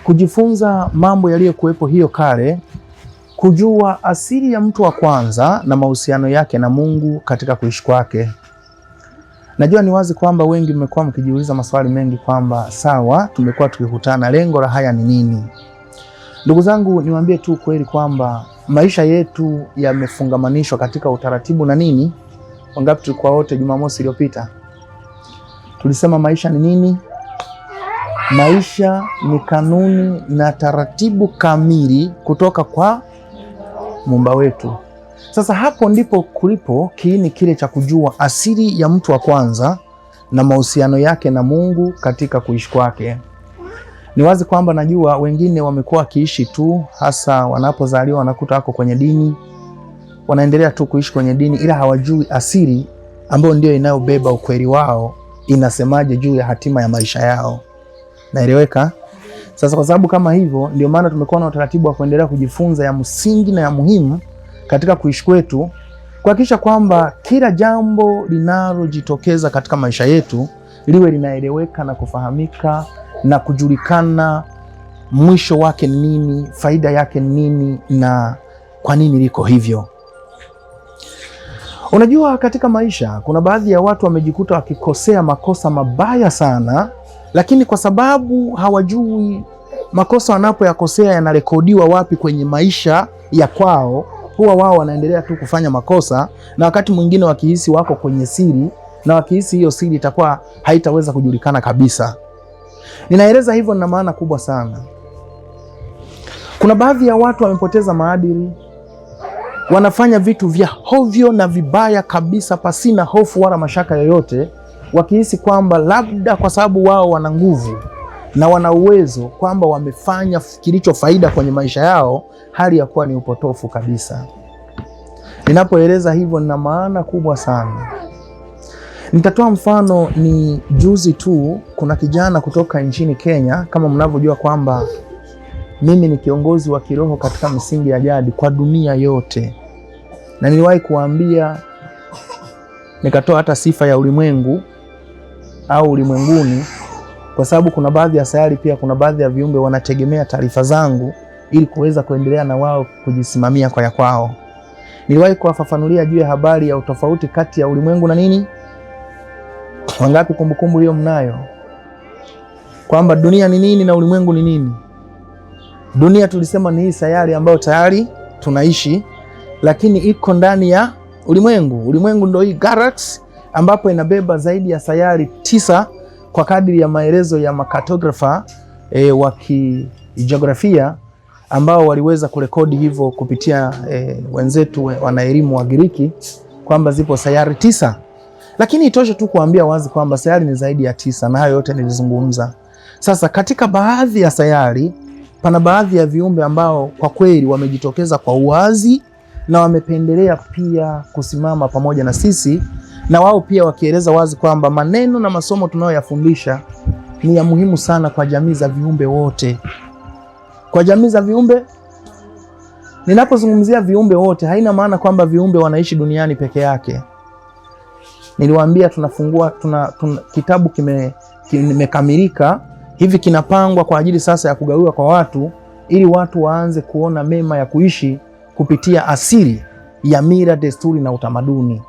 kujifunza mambo yaliyokuwepo hiyo kale, kujua asili ya mtu wa kwanza na mahusiano yake na Mungu katika kuishi kwake. Najua ni wazi kwamba wengi mmekuwa mkijiuliza maswali mengi kwamba sawa, tumekuwa tukikutana, lengo la haya ni nini? Ndugu zangu, niwaambie tu kweli kwamba maisha yetu yamefungamanishwa katika utaratibu na nini? Wangapi tulikuwa wote Jumamosi iliyopita? Tulisema maisha ni nini? Maisha ni kanuni na taratibu kamili kutoka kwa Muumba wetu. Sasa hapo ndipo kulipo kiini kile cha kujua asili ya mtu wa kwanza na mahusiano yake na Mungu katika kuishi kwake. Ni wazi kwamba najua wengine wamekuwa wakiishi tu, hasa wanapozaliwa wanakuta wako kwenye dini, wanaendelea tu kuishi kwenye dini, ila hawajui asili ambayo ndio inayobeba ukweli wao inasemaje juu ya hatima ya maisha yao. Naeleweka? Sasa kwa sababu kama hivyo, ndio maana tumekuwa na utaratibu wa kuendelea kujifunza ya msingi na ya muhimu katika kuishi kwetu, kuhakikisha kwamba kila jambo linalojitokeza katika maisha yetu liwe linaeleweka na kufahamika na kujulikana mwisho wake ni nini, faida yake ni nini na kwa nini liko hivyo. Unajua, katika maisha kuna baadhi ya watu wamejikuta wakikosea makosa mabaya sana, lakini kwa sababu hawajui makosa wanapoyakosea yanarekodiwa wapi kwenye maisha ya kwao, huwa wao wanaendelea tu kufanya makosa, na wakati mwingine wakihisi wako kwenye siri, na wakihisi hiyo siri itakuwa haitaweza kujulikana kabisa. Ninaeleza hivyo na maana kubwa sana. Kuna baadhi ya watu wamepoteza maadili, wanafanya vitu vya hovyo na vibaya kabisa pasina hofu wala mashaka yoyote, wakihisi kwamba labda kwa sababu wao wana nguvu na wana uwezo kwamba wamefanya kilicho faida kwenye maisha yao, hali ya kuwa ni upotofu kabisa. Ninapoeleza hivyo nina maana kubwa sana. Nitatoa mfano. Ni juzi tu kuna kijana kutoka nchini Kenya, kama mnavyojua kwamba mimi ni kiongozi wa kiroho katika misingi ya jadi kwa dunia yote, na niliwahi kuambia, nikatoa hata sifa ya ulimwengu au ulimwenguni, kwa sababu kuna baadhi ya sayari, pia kuna baadhi ya viumbe wanategemea taarifa zangu ili kuweza kuendelea na wao kujisimamia kwa ya kwao. Niliwahi kuwafafanulia juu ya habari ya utofauti kati ya ulimwengu na nini? Wangapi kumbukumbu hiyo mnayo? Kwamba dunia ni nini na ulimwengu ni nini? Dunia tulisema ni hii sayari ambayo tayari tunaishi, lakini iko ndani ya ulimwengu. Ulimwengu ndio hii galaxy ambapo inabeba zaidi ya sayari 9 kwa kadiri ya maelezo ya makartografa wa kijiografia ambao waliweza kurekodi hivyo kupitia wenzetu wanaelimu wa Giriki kwamba zipo sayari 9. Lakini itoshe tu kuambia wazi kwamba sayari ni zaidi ya 9, na hayo yote nilizungumza. Sasa katika baadhi ya sayari pana baadhi ya viumbe ambao kwa kweli wamejitokeza kwa uwazi na wamependelea pia kusimama pamoja na sisi, na wao pia wakieleza wazi kwamba maneno na masomo tunayoyafundisha ni ya muhimu sana kwa jamii za viumbe wote. Kwa jamii za viumbe, ninapozungumzia viumbe wote, haina maana kwamba viumbe wanaishi duniani peke yake. Niliwaambia tunafungua kitabu kimekamilika hivi, kinapangwa kwa ajili sasa ya kugawiwa kwa watu, ili watu waanze kuona mema ya kuishi kupitia asili ya mila, desturi na utamaduni.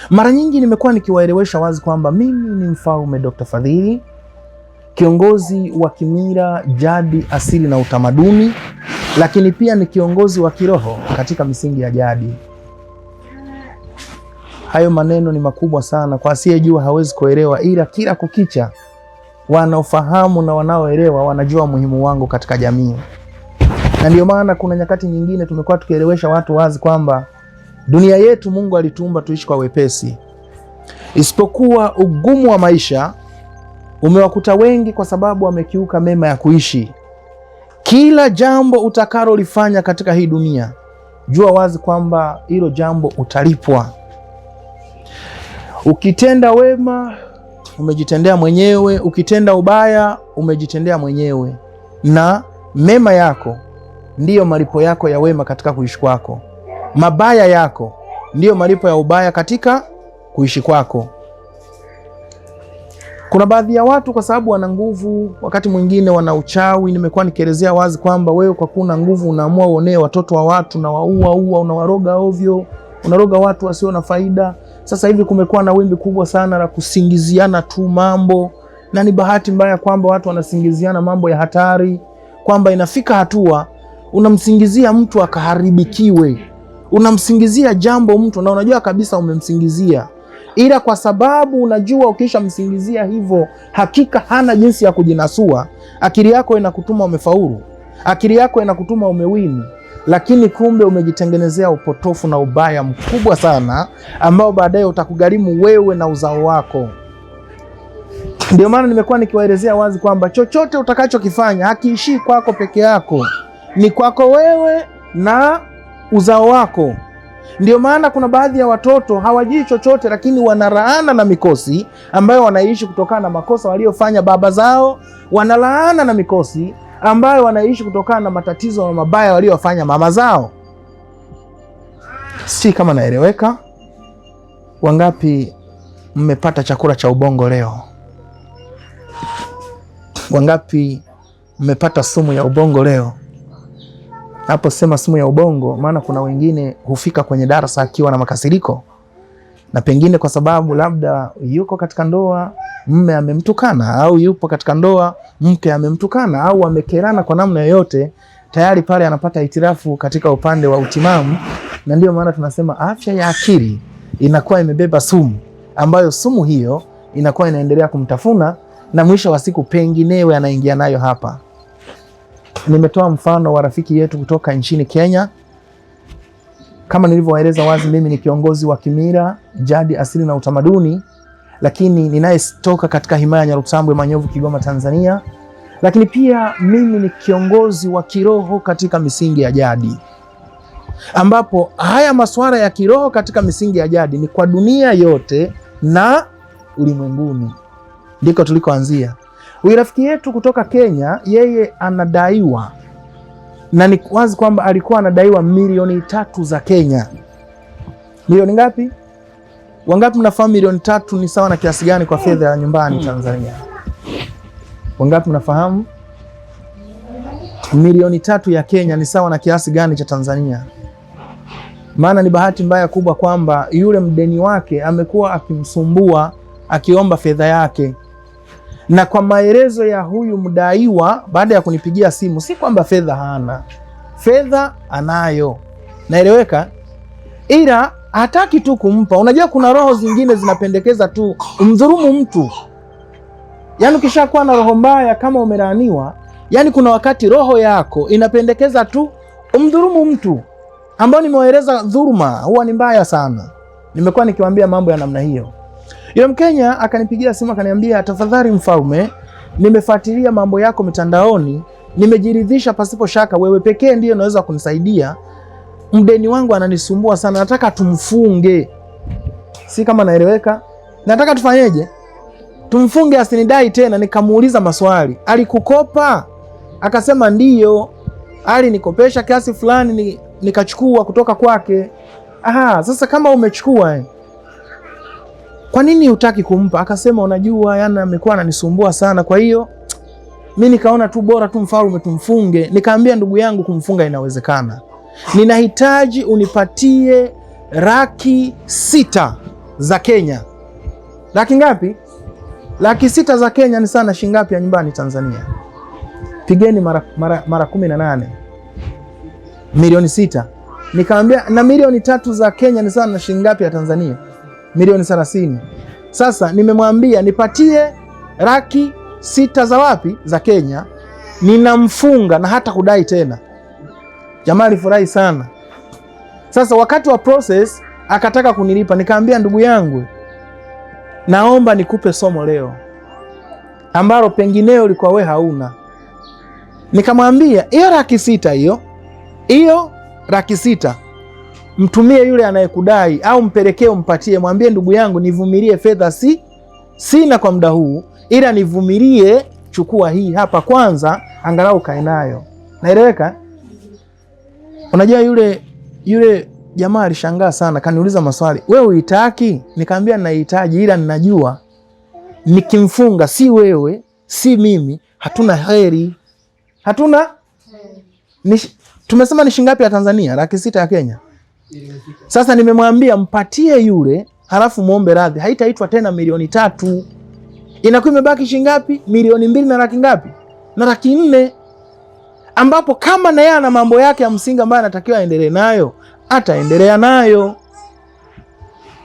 Mara nyingi nimekuwa nikiwaelewesha wazi kwamba mimi ni Mfalme Dr. Fadhili, kiongozi wa kimila, jadi, asili na utamaduni, lakini pia ni kiongozi wa kiroho katika misingi ya jadi. Hayo maneno ni makubwa sana, kwa asiyejua hawezi kuelewa, ila kila kukicha wanaofahamu na wanaoelewa wanajua umuhimu wangu katika jamii. Na ndio maana kuna nyakati nyingine tumekuwa tukielewesha watu wazi kwamba dunia yetu Mungu alituumba tuishi kwa wepesi, isipokuwa ugumu wa maisha umewakuta wengi kwa sababu wamekiuka mema ya kuishi. Kila jambo utakalolifanya katika hii dunia, jua wazi kwamba hilo jambo utalipwa. Ukitenda wema umejitendea mwenyewe, ukitenda ubaya umejitendea mwenyewe, na mema yako ndiyo malipo yako ya wema katika kuishi kwako. Mabaya yako ndiyo malipo ya ubaya katika kuishi kwako. Kuna baadhi ya watu kwa sababu wana nguvu, wakati mwingine wana uchawi. Nimekuwa nikielezea wazi kwamba wewe kwa kuna nguvu unaamua uonee watoto wa watu na waua, unawaroga ovyo, unaroga watu wasio na faida. Sasa hivi kumekuwa na wimbi kubwa sana la kusingiziana tu mambo, na ni bahati mbaya kwamba watu wanasingiziana mambo ya hatari, kwamba inafika hatua unamsingizia mtu akaharibikiwe. Unamsingizia jambo mtu na unajua kabisa umemsingizia, ila kwa sababu unajua ukisha msingizia hivyo hakika hana jinsi ya kujinasua, akili yako inakutuma umefaulu, akili yako inakutuma umewini, lakini kumbe umejitengenezea upotofu na ubaya mkubwa sana ambao baadaye utakugharimu wewe na uzao wako. Ndio maana nimekuwa nikiwaelezea wazi kwamba chochote utakachokifanya hakiishii kwako peke yako, ni kwako wewe na uzao wako. Ndio maana kuna baadhi ya watoto hawajui chochote, lakini wanalaana na mikosi ambayo wanaishi kutokana na makosa waliofanya baba zao. Wanalaana na mikosi ambayo wanaishi kutokana na matatizo na mabaya waliofanya mama zao. Si kama naeleweka? Wangapi mmepata chakula cha ubongo leo? Wangapi mmepata sumu ya ubongo leo? Hapo sema sumu ya ubongo, maana kuna wengine hufika kwenye darasa akiwa na makasiriko, na pengine kwa sababu labda yuko katika ndoa mume amemtukana, au yupo katika ndoa mke amemtukana, au amekerana kwa namna yoyote, tayari pale anapata itirafu katika upande wa utimamu. Na ndio maana tunasema afya ya akili inakuwa imebeba sumu, ambayo sumu hiyo inakuwa inaendelea kumtafuna, na mwisho wa siku penginewe anaingia nayo hapa. Nimetoa mfano wa rafiki yetu kutoka nchini Kenya. Kama nilivyowaeleza wazi, mimi ni kiongozi wa kimila, jadi, asili na utamaduni, lakini ninayetoka katika himaya ya Nyarutambwe, Manyovu, Kigoma, Tanzania. Lakini pia mimi ni kiongozi wa kiroho katika misingi ya jadi, ambapo haya masuala ya kiroho katika misingi ya jadi ni kwa dunia yote na ulimwenguni, ndiko tulikoanzia. Huyu rafiki yetu kutoka Kenya, yeye anadaiwa, na ni wazi kwamba alikuwa anadaiwa milioni 3 za Kenya. Milioni ngapi? Wangapi mnafahamu milioni 3 ni sawa na kiasi gani kwa fedha ya nyumbani Tanzania? Wangapi mnafahamu milioni 3 ya Kenya ni sawa na kiasi gani cha Tanzania? Maana ni bahati mbaya kubwa kwamba yule mdeni wake amekuwa akimsumbua akiomba fedha yake, na kwa maelezo ya huyu mdaiwa, baada ya kunipigia simu, si kwamba fedha hana, fedha anayo, naeleweka, ila hataki tu kumpa. Unajua kuna roho zingine zinapendekeza tu umdhulumu mtu, yaani ukishakuwa na roho mbaya kama umelaaniwa, yaani kuna wakati roho yako inapendekeza tu umdhulumu mtu, ambao nimewaeleza dhuluma huwa ni mbaya sana. Nimekuwa nikiwaambia mambo ya namna hiyo. Yule Mkenya akanipigia simu akaniambia, tafadhali mfalme, nimefuatilia mambo yako mitandaoni, nimejiridhisha pasipo shaka wewe pekee ndiye unaweza kunisaidia. Mdeni wangu ananisumbua sana, nataka tumfunge. Si kama naeleweka? Nataka tufanyeje? Tumfunge asinidai tena. Nikamuuliza maswali, alikukopa? Akasema ndiyo, alinikopesha kiasi fulani nikachukua kutoka kwake. Aha, sasa kama umechukua, kwa nini hutaki kumpa? Akasema unajua, yana amekuwa ananisumbua sana, kwa hiyo mimi nikaona tu bora tu mfalme tumfunge. Nikaambia ndugu yangu, kumfunga inawezekana, ninahitaji unipatie Laki 6 za Kenya. Laki ngapi? Laki 6 za Kenya ni sana shingapi ya nyumbani Tanzania? Pigeni mara 18, milioni 6. Nikamwambia na milioni 3 za Kenya ni sana shingapi ya Tanzania? Milioni 30. Sasa nimemwambia nipatie Laki 6 za wapi? Za Kenya. Ninamfunga na hata kudai tena. Jamaa alifurahi sana. Sasa wakati wa process akataka kunilipa. Nikamwambia ndugu yangu, naomba nikupe somo leo ambalo pengineo ulikuwa we hauna. Nikamwambia hiyo Laki 6 hiyo Laki 6 mtumie yule anayekudai, au mpelekee umpatie, mwambie ndugu yangu nivumilie, fedha sina kwa muda huu, ila nivumilie, chukua hii hapa kwanza angalau kae nayo. Naeleweka? Unajua yule jamaa alishangaa sana, kaniuliza maswali, wewe uitaki? Nikamwambia ninahitaji, ila ninajua nikimfunga, si wewe si mimi, hatuna heri, hatuna tumesema ni shingapi ya Tanzania? 600,000 ya Kenya. Sasa nimemwambia mpatie yule, halafu muombe radhi, haitaitwa tena 3 milioni, inakuwa imebaki shingapi? 2 na laki ngapi? Na laki 4, ambapo kama na yeye ana mambo yake ya msingi ambayo anatakiwa aendelee nayo, ataendelea nayo.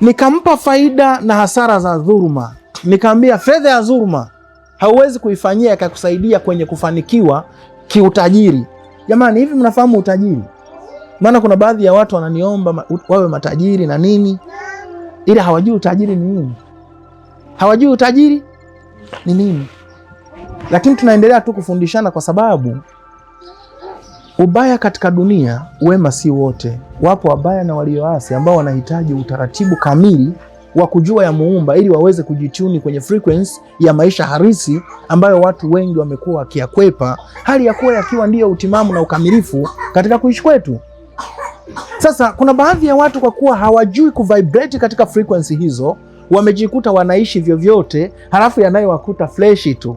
Nikampa faida na hasara za dhuluma. Nikamwambia fedha ya dhuluma hauwezi kuifanyia ikakusaidia kwenye kufanikiwa kiutajiri. Jamani, hivi mnafahamu utajiri? Maana kuna baadhi ya watu wananiomba wawe matajiri na nini, ila hawajui utajiri ni nini. Hawajui utajiri ni nini. Lakini tunaendelea tu kufundishana, kwa sababu ubaya katika dunia, wema si wote. Wapo wabaya na walioasi ambao wanahitaji utaratibu kamili wa kujua ya Muumba ili waweze kujituni kwenye frequency ya maisha halisi ambayo watu wengi wamekuwa wakiyakwepa, hali ya kuwa yakiwa ndiyo utimamu na ukamilifu katika kuishi kwetu. Sasa kuna baadhi ya watu kwa kuwa hawajui kuvibrate katika frequency hizo, wamejikuta wanaishi vyovyote, halafu yanayowakuta fresh tu.